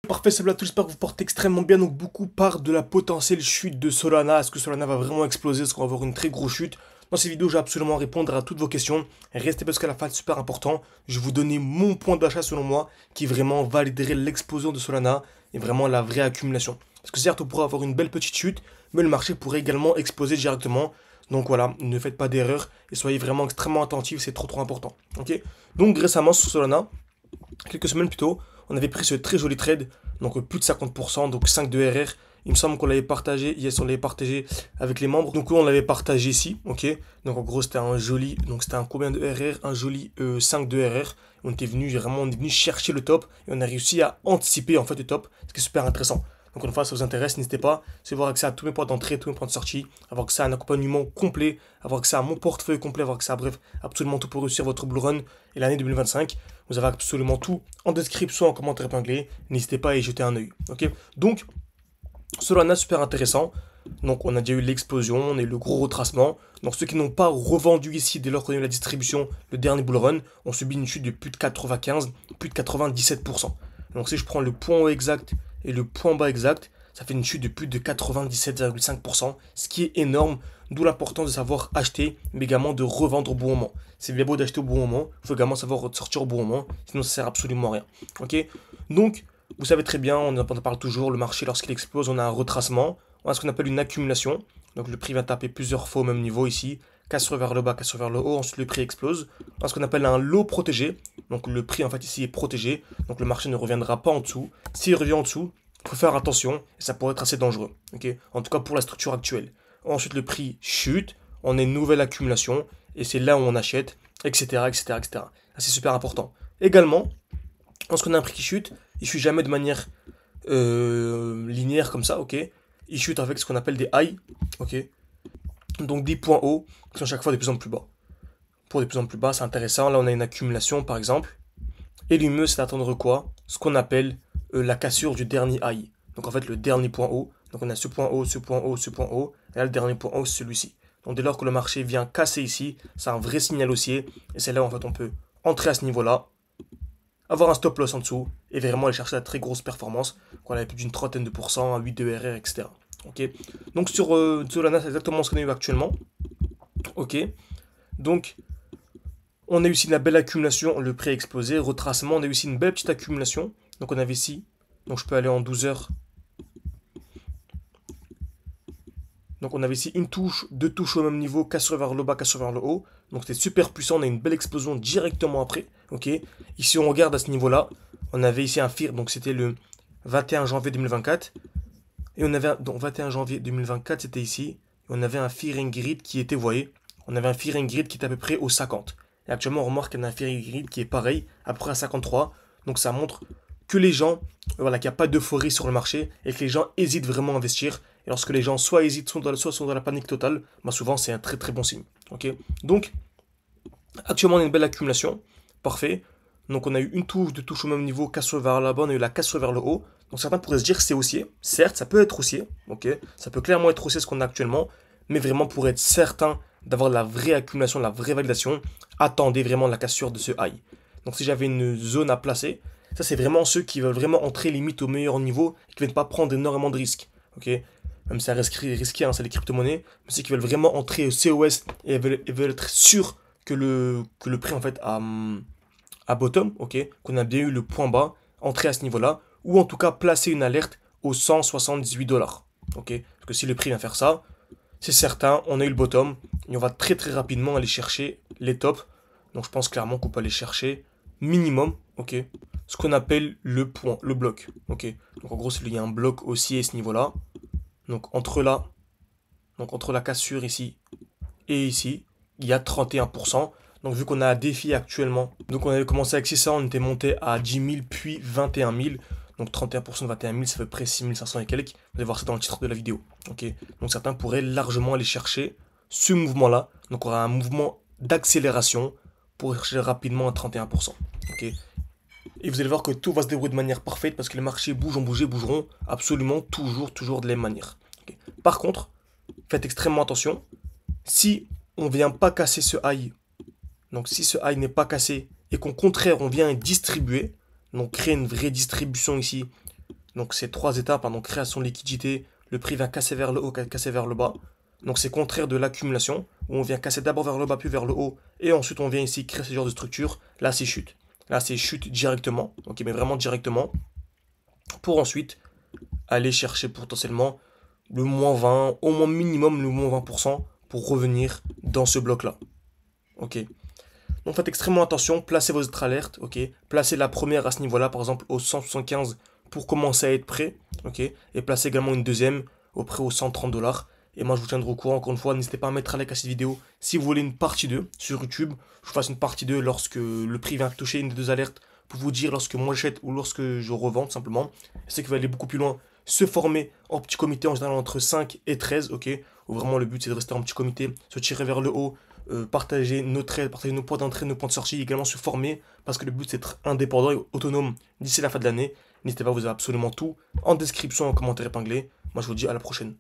Parfait, salut à tous, j'espère que vous portez extrêmement bien. Donc beaucoup parlent de la potentielle chute de Solana. Est-ce que Solana va vraiment exploser? Est-ce qu'on va avoir une très grosse chute? Dans cette vidéo, je vais absolument répondre à toutes vos questions. Restez parce qu'à la fin, c'est super important. Je vais vous donner mon point d'achat selon moi qui vraiment validerait l'explosion de Solana et vraiment la vraie accumulation. Parce que certes, on pourrait avoir une belle petite chute, mais le marché pourrait également exploser directement. Donc voilà, ne faites pas d'erreur et soyez vraiment extrêmement attentifs, c'est trop important. Ok? Donc récemment sur Solana, quelques semaines plus tôt, on avait pris ce très joli trade, donc plus de 50%, donc 5 de RR. Il me semble qu'on l'avait partagé, yes, on l'avait partagé avec les membres. Donc on l'avait partagé ici, ok. Donc en gros c'était un joli, donc c'était un combien de RR? Un joli 5 de RR. On est venu chercher le top et on a réussi à anticiper en fait le top, ce qui est super intéressant. Donc une fois, si ça vous intéresse, n'hésitez pas, c'est voir accès à tous mes points d'entrée, tous mes points de sortie, avoir accès à un accompagnement complet, avoir accès à mon portefeuille complet, avoir accès à bref, absolument tout pour réussir votre bull run et l'année 2025. Vous avez absolument tout en description, en commentaire épinglé. N'hésitez pas à y jeter un œil. Ok. Donc, Solana, super intéressant. Donc, on a déjà eu l'explosion, on a eu le gros retracement. Donc, ceux qui n'ont pas revendu ici dès lors qu'on a eu la distribution, le dernier bull run, ont subi une chute de plus de 95, plus de 97%. Donc, si je prends le point haut exact et le point bas exact, ça fait une chute de plus de 97,5%, ce qui est énorme, d'où l'importance de savoir acheter, mais également de revendre au bon moment. C'est bien beau d'acheter au bon moment, il faut également savoir sortir au bon moment, sinon ça sert absolument à rien. Ok. Donc, vous savez très bien, on en parle toujours, le marché lorsqu'il explose, on a un retracement, on a ce qu'on appelle une accumulation, donc le prix va taper plusieurs fois au même niveau ici, cassure vers le bas, cassure vers le haut, ensuite le prix explose, on a ce qu'on appelle un lot protégé, donc le prix en fait ici est protégé, donc le marché ne reviendra pas en dessous, s'il revient en dessous, il faut faire attention, et ça pourrait être assez dangereux, ok, en tout cas pour la structure actuelle. Ensuite le prix chute, on a une nouvelle accumulation, et c'est là où on achète, etc., etc., etc. C'est super important. Également, lorsqu'on a un prix qui chute, il chute jamais de manière linéaire comme ça, ok. Il chute avec ce qu'on appelle des highs, ok. Donc des points hauts qui sont chaque fois de plus en plus bas. Pour de plus en plus bas, c'est intéressant. Là, on a une accumulation, par exemple. Et le mieux, c'est d'attendre quoi? Ce qu'on appelle la cassure du dernier high. Donc en fait, le dernier point haut. Donc on a ce point haut, ce point haut, ce point haut. Et là, le dernier point haut, c'est celui-ci. Donc dès lors que le marché vient casser ici, c'est un vrai signal haussier. Et c'est là où en fait on peut entrer à ce niveau-là, avoir un stop loss en dessous et vraiment aller chercher la très grosse performance. Quand on avait plus d'une trentaine de pourcents, un 8 de RR, etc. Ok. Donc sur Solana, c'est exactement ce qu'on a eu actuellement. Ok. Donc on a eu ici une belle accumulation, le prix a explosé, retracement, on a eu ici une belle petite accumulation. Donc on avait ici, donc je peux aller en 12 heures. Donc on avait ici une touche, deux touches au même niveau, cassure vers le bas, cassure vers le haut. Donc c'était super puissant, on a une belle explosion directement après. Ok. Ici on regarde à ce niveau-là, on avait ici un FIR, donc c'était le 21 janvier 2024. Et on avait, donc 21 janvier 2024, c'était ici. Et on avait un fearing grid qui était, vous voyez, on avait un fearing grid qui était à peu près au 50. Et actuellement, on remarque qu'on a un fearing grid qui est pareil, à peu près à 53. Donc ça montre que les gens, voilà, qu'il n'y a pas d'euphorie sur le marché et que les gens hésitent vraiment à investir. Et lorsque les gens soit hésitent, soit sont dans la panique totale, bah souvent c'est un très très bon signe. Ok. Donc, actuellement, on a une belle accumulation. Parfait. Donc on a eu une touche, deux touches au même niveau, cassure vers la bas, on a eu la cassure vers le haut. Donc certains pourraient se dire que c'est haussier. Certes, ça peut être haussier, ok. Ça peut clairement être haussier ce qu'on a actuellement. Mais vraiment pour être certain d'avoir la vraie accumulation, la vraie validation, attendez vraiment la cassure de ce high. Donc si j'avais une zone à placer, ça c'est vraiment ceux qui veulent vraiment entrer limite au meilleur niveau et qui ne veulent pas prendre énormément de risques. Ok. Même si ça reste risqué, hein, c'est les crypto-monnaies. Mais ceux qui veulent vraiment entrer au COS et veulent être sûrs que le prix en fait à bottom, ok, qu'on a bien eu le point bas, entrer à ce niveau-là, ou en tout cas placer une alerte aux 178 dollars, ok, parce que si le prix vient faire ça, c'est certain, on a eu le bottom, et on va très très rapidement aller chercher les tops, donc je pense clairement qu'on peut aller chercher minimum, ok, ce qu'on appelle le point, le bloc, ok, donc en gros il y a un bloc haussier à ce niveau-là, donc entre là, donc entre la cassure ici et ici, il y a 31%. Donc vu qu'on a un défi actuellement, donc on avait commencé avec 600, on était monté à 10 000 puis 21 000. Donc 31% de 21 000, ça fait près 6 500 et quelques. Vous allez voir ça dans le titre de la vidéo. Ok. Donc certains pourraient largement aller chercher ce mouvement-là. Donc on aura un mouvement d'accélération pour chercher rapidement à 31%. Ok. Et vous allez voir que tout va se dérouler de manière parfaite parce que les marchés bougent, ont bougé, bougeront absolument toujours de la même manière. Ok. Par contre, faites extrêmement attention. Si on ne vient pas casser ce high, donc si ce high n'est pas cassé et qu'au contraire on vient distribuer, donc créer une vraie distribution ici Donc c'est 3 étapes, hein, donc création de liquidité, le prix vient casser vers le haut, casser vers le bas. Donc c'est contraire de l'accumulation, où on vient casser d'abord vers le bas, puis vers le haut, et ensuite on vient ici créer ce genre de structure. Là c'est chute. Là c'est chute directement, ok, mais vraiment directement, pour ensuite aller chercher potentiellement le moins 20, au moins minimum le moins 20% pour revenir dans ce bloc-là. Ok. Donc faites extrêmement attention, placez vos autres alertes, ok. Placez la première à ce niveau-là, par exemple au 175 pour commencer à être prêt, ok. Et placez également une deuxième au prix aux 130 $. Et moi je vous tiendrai au courant, encore une fois, n'hésitez pas à mettre un like à cette vidéo. Si vous voulez une partie 2 sur YouTube, je vous fasse une partie 2 lorsque le prix vient toucher une des deux alertes pour vous dire lorsque moi j'achète ou lorsque je revends tout simplement. Et ceux qui veulent aller beaucoup plus loin, se former en petit comité en général entre 5 et 13, ok. Où vraiment le but c'est de rester en petit comité, se tirer vers le haut, partager nos trades, partager nos points d'entrée, nos points de sortie, également se former, parce que le but c'est d'être indépendant et autonome d'ici la fin de l'année. N'hésitez pas, vous avez absolument tout en description, en commentaire épinglé. Moi je vous dis à la prochaine.